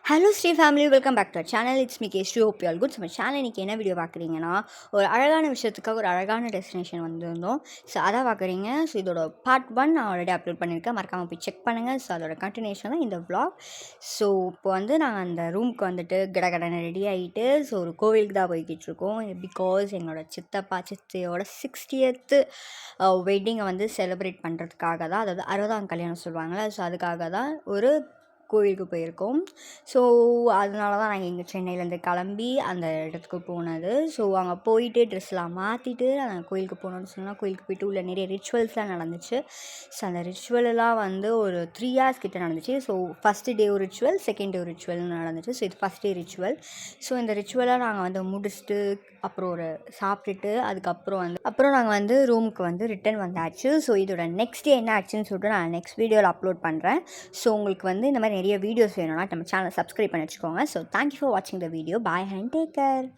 Hello Sri family, welcome back to our channel. It's me கேஸ்ரீ. Hope you all good. நம்ம channel இன்றைக்கி என்ன video பார்க்குறீங்கன்னா, ஒரு அழகான விஷயத்துக்காக ஒரு அழகான டெஸ்டினேஷன் வந்திருந்தோம். ஸோ அதான் பார்க்குறீங்க. ஸோ இதோட பார்ட் 1 நான் ஆல்ரெடி அப்லோட் பண்ணியிருக்கேன். மறக்காமல் போய் செக் பண்ணுங்கள். ஸோ அதோட கண்டினியூஷன் தான் இந்த vlog. ஸோ இப்போ வந்து நாங்கள் அந்த ரூமுக்கு வந்துட்டு கடகடனை ரெடி ஆகிட்டு ஸோ ஒரு கோவிலுக்கு தான் போய்கிட்டுருக்கோம். பிகாஸ் எங்களோட சித்தப்பா சித்தியோட 60th வெட்டிங்கை வந்து செலிப்ரேட் பண்ணுறதுக்காக தான், அதாவது 60ஆம் கல்யாணம் சொல்லுவாங்கள்ல, ஸோ அதுக்காக தான் ஒரு கோவிலுக்கு போயிருக்கோம். ஸோ அதனால தான் நாங்கள் இங்கே சென்னையிலேருந்து கிளம்பி அந்த இடத்துக்கு போனது. ஸோ அங்கே போயிட்டு ட்ரெஸ்லாம் மாற்றிட்டு அந்த கோயிலுக்கு போனோம்னு சொன்னால், கோயிலுக்கு போயிட்டு உள்ள நிறைய ரிச்சுவல்ஸ்லாம் நடந்துச்சு. ஸோ அந்த ரிச்சுவலெல்லாம் வந்து ஒரு 3 hours கிட்ட நடந்துச்சு. ஸோ ஃபஸ்ட்டு டே ஒரு ரிச்சுவல், செகண்ட் டே ஒரு ரிச்சுவல்னு நடந்துச்சு. ஸோ இது ஃபஸ்ட் டே ரிச்சுவல். ஸோ இந்த ரிச்சுவலாக நாங்கள் வந்து முடிச்சுட்டு அப்புறம் ஒரு சாப்பிட்டுட்டு அப்புறம் நாங்கள் வந்து ரூமுக்கு வந்து ரிட்டன் வந்தாச்சு. ஸோ இதோட நெக்ஸ்ட் டே என்ன ஆச்சுன்னு சொல்லிட்டு நான் நெக்ஸ்ட் வீடியோவில் அப்லோட் பண்ணுறேன். ஸோ உங்களுக்கு வந்து இந்த மாதிரி நிறைய வீடியோஸ் வேணும்னா நம்ம சேனலை சப்ஸ்கிரைப் பண்ணி வச்சுக்கோங்க. ஸோ தேங்க்யூ ஃபார் வாட்சிங் the video. Bye and take care.